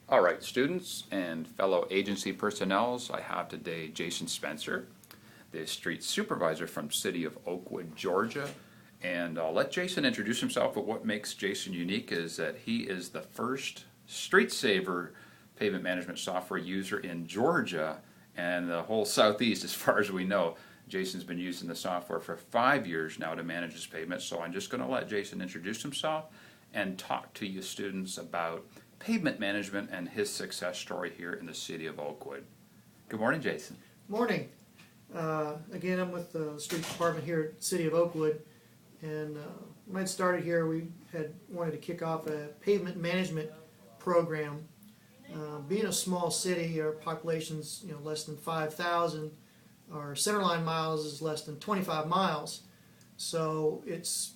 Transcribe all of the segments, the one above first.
All right, students and fellow agency personnel, I have today Jason Spencer, the street supervisor from City of Oakwood, Georgia. And I'll let Jason introduce himself, but what makes Jason unique is that he is the first StreetSaver pavement management software user in Georgia and the whole Southeast as far as we know. Jason's been using the software for 5 years now to manage his pavement, so I'm just going to let Jason introduce himself and talk to you students about pavement management and his success story here in the City of Oakwood. Good morning, Jason. Morning. Again, I'm with the street department here at City of Oakwood, and when I started here, we had wanted to kick off a pavement management program. Being a small city, our population's less than 5,000. Our centerline miles is less than 25 miles, so it's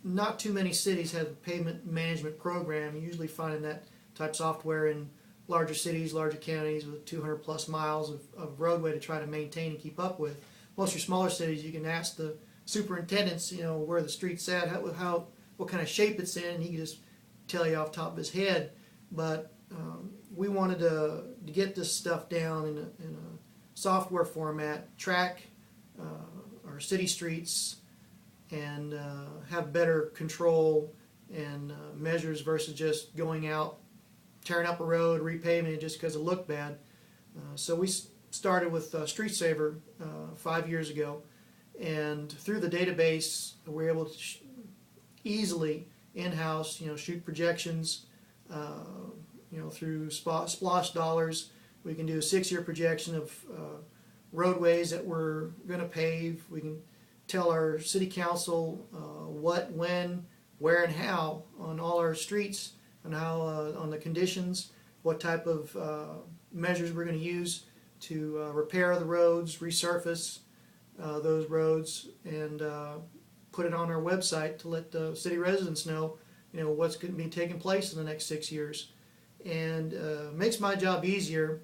not too many cities have a pavement management program. You usually find that type software in larger cities, larger counties with 200 plus miles of roadway to try to maintain and keep up with. Most of your smaller cities, you can ask the superintendents, where the street's at, what kind of shape it's in, and he can just tell you off the top of his head. But we wanted to get this stuff down in a software format, track our city streets, and have better control and measures versus just going out, tearing up a road, repaving it just because it looked bad. So we started with StreetSaver 5 years ago, and through the database we were able to easily in-house shoot projections through splosh dollars. We can do a 6-year projection of roadways that we're going to pave. We can tell our city council what, when, where, and how on all our streets, and how on the conditions, what type of measures we're going to use to repair the roads, resurface those roads, and put it on our website to let the city residents know, what's going to be taking place in the next 6 years, and makes my job easier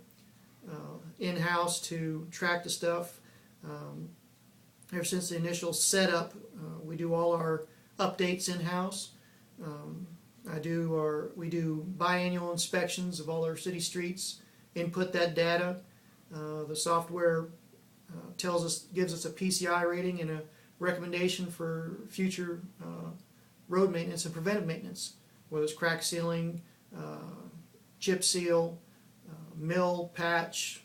in-house to track the stuff. Ever since the initial setup, we do all our updates in-house. We do biannual inspections of all our city streets, input that data. The software gives us a PCI rating and a recommendation for future road maintenance and preventive maintenance, whether it's crack sealing, chip seal, mill patch,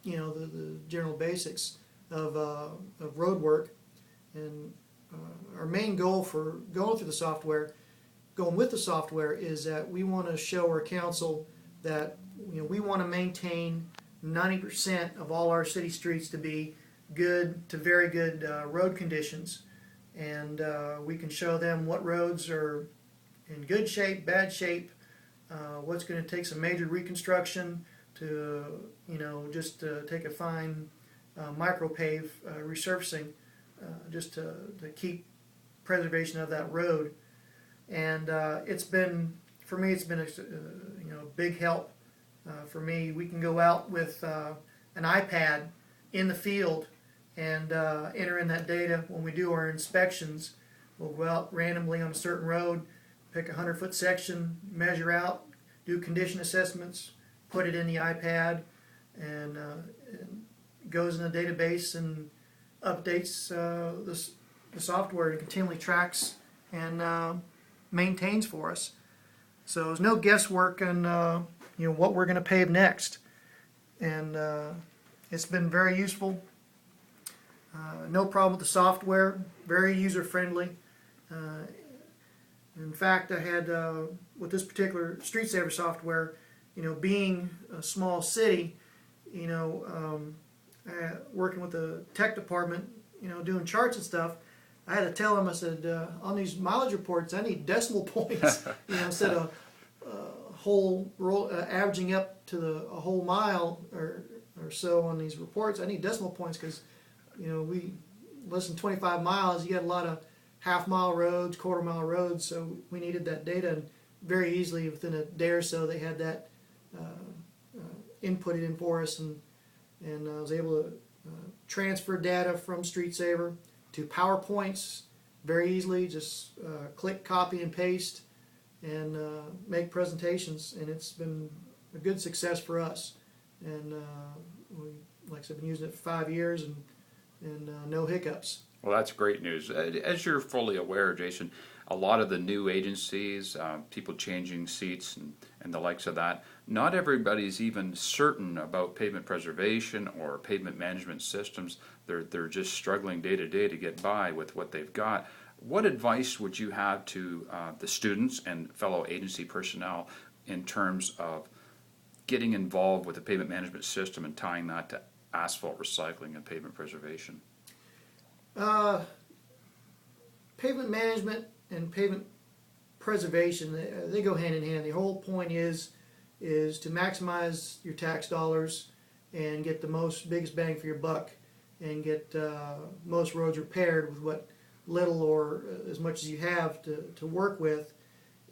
the general basics of road work. And our main goal for going with the software is that we want to show our council that we want to maintain 90% of all our city streets to be good to very good road conditions, and we can show them what roads are in good shape, bad shape, what's going to take some major reconstruction to just take a fine micropave resurfacing just to keep preservation of that road. And for me it's been a big help for me. We can go out with an iPad in the field and enter in that data when we do our inspections. We'll go out randomly on a certain road, pick a 100-foot section, measure out, do condition assessments, put it in the iPad, and it goes in the database and updates the software, and continually tracks and maintains for us. So there's no guesswork on what we're going to pave next, and it's been very useful. No problem with the software, very user friendly. In fact, I had with this particular StreetSaver software, being a small city, working with the tech department, doing charts and stuff, I had to tell them, I said, on these mileage reports, I need decimal points, instead of whole averaging up to a whole mile or so on these reports. I need decimal points because, we less than 25 miles, you got a lot of half-mile roads, quarter-mile roads, so we needed that data, and very easily within a day or so they had that inputted in for us, and I was able to transfer data from StreetSaver to PowerPoints very easily. Just click, copy, and paste, and make presentations, and it's been a good success for us. And we, like I said, been using it for 5 years, and no hiccups. Well, that's great news. As you're fully aware, Jason, a lot of the new agencies, people changing seats and the likes of that, not everybody's even certain about pavement preservation or pavement management systems. They're just struggling day to day to get by with what they've got. What advice would you have to the students and fellow agency personnel in terms of getting involved with the pavement management system and tying that to asphalt recycling and pavement preservation? Pavement management and pavement preservation, they go hand in hand. The whole point is to maximize your tax dollars and get the biggest bang for your buck, and get most roads repaired with what little or as much as you have to work with.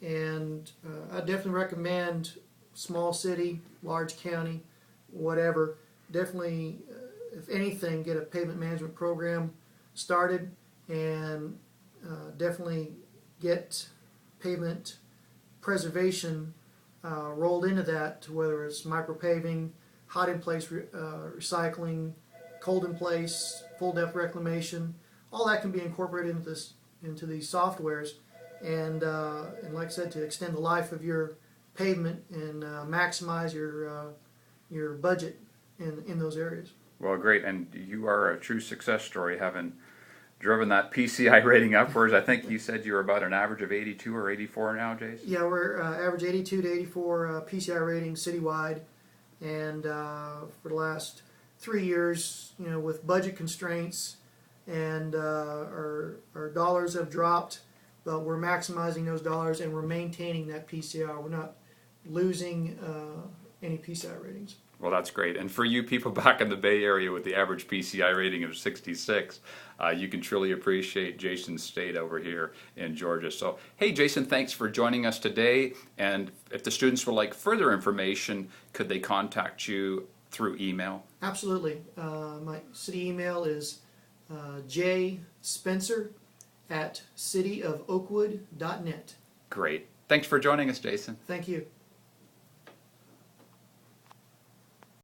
And I definitely recommend small city, large county, whatever, definitely, if anything, get a pavement management program started, and definitely get pavement preservation rolled into that, to whether it's micropaving, hot in place recycling, cold in place, full depth reclamation. All that can be incorporated into these softwares, and like I said, to extend the life of your pavement and maximize your budget in those areas. Well, great, and you are a true success story, having driven that PCI rating upwards. I think you said you're about an average of 82 or 84 now, Jason? Yeah, we're average 82 to 84 PCI rating citywide, and for the last 3 years, with budget constraints, and our dollars have dropped, but we're maximizing those dollars, and we're maintaining that PCI. We're not losing any PCI ratings. Well, that's great. And for you people back in the Bay Area with the average PCI rating of 66, you can truly appreciate Jason's state over here in Georgia. So, hey, Jason, thanks for joining us today. And if the students would like further information, could they contact you through email? Absolutely. My city email is jspencer@cityofoakwood.net. Great. Thanks for joining us, Jason. Thank you.